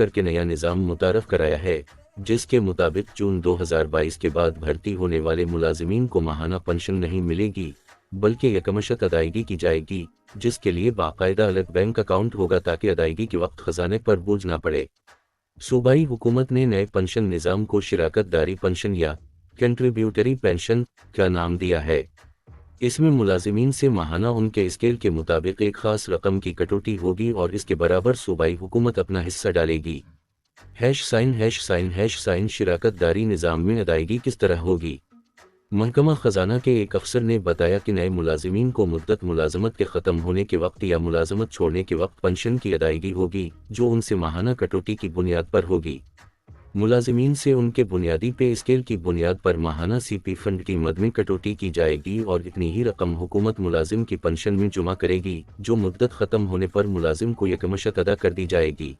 کر کے نیا نظام متعارف کرایا ہے، جس کے مطابق جون 2022 کے بعد بھرتی ہونے والے ملازمین کو ماہانہ پنشن نہیں ملے گی، بلکہ یکمشت ادائیگی کی جائے گی، جس کے لیے باقاعدہ الگ بینک اکاؤنٹ ہوگا تاکہ ادائیگی کے وقت خزانے پر بوجھ نہ پڑے۔ صوبائی حکومت نے نئے پنشن نظام کو شراکت داری پنشن یا کنٹریبیوٹری پینشن کا نام دیا ہے۔ اس میں ملازمین سے ماہانہ ان کے اسکیل کے مطابق ایک خاص رقم کی کٹوتی ہوگی اور اس کے برابر صوبائی حکومت اپنا حصہ ڈالے گی۔ شراکت داری نظام میں ادائیگی کس طرح ہوگی؟ محکمہ خزانہ کے ایک افسر نے بتایا کہ نئے ملازمین کو مدت ملازمت کے ختم ہونے کے وقت یا ملازمت چھوڑنے کے وقت پنشن کی ادائیگی ہوگی، جو ان سے ماہانہ کٹوتی کی بنیاد پر ہوگی۔ ملازمین سے ان کے بنیادی پے اسکیل کی بنیاد پر ماہانہ سی پی فنڈ کی مد میں کٹوتی کی جائے گی اور اتنی ہی رقم حکومت ملازم کی پنشن میں جمع کرے گی، جو مدت ختم ہونے پر ملازم کو یکمشت ادا کر دی جائے گی۔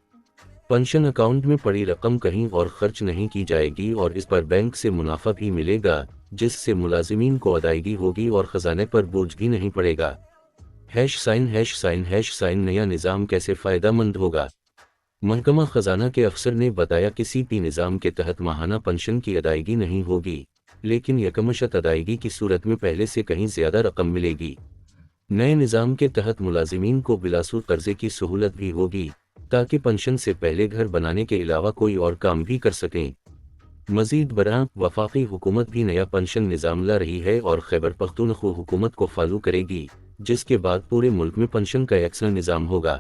پنشن اکاؤنٹ میں پڑی رقم کہیں اور خرچ نہیں کی جائے گی اور اس پر بینک سے منافع بھی ملے گا، جس سے ملازمین کو ادائیگی ہوگی اور خزانے پر بوجھ بھی نہیں پڑے گا۔ نیا نظام کیسے فائدہ مند ہوگا؟ محکمہ خزانہ کے افسر نے بتایا کہ سی پی نظام کے تحت ماہانہ پنشن کی ادائیگی نہیں ہوگی، لیکن یکمشت ادائیگی کی صورت میں پہلے سے کہیں زیادہ رقم ملے گی۔ نئے نظام کے تحت ملازمین کو بلاسود قرضے کی سہولت بھی ہوگی، تاکہ پنشن سے پہلے گھر بنانے کے علاوہ کوئی اور کام بھی کر سکیں۔ مزید برآں وفاقی حکومت بھی نیا پنشن نظام لا رہی ہے اور خیبر پختونخوا حکومت کو فالو کرے گی، جس کے بعد پورے ملک میں پنشن کا یکساں نظام ہوگا۔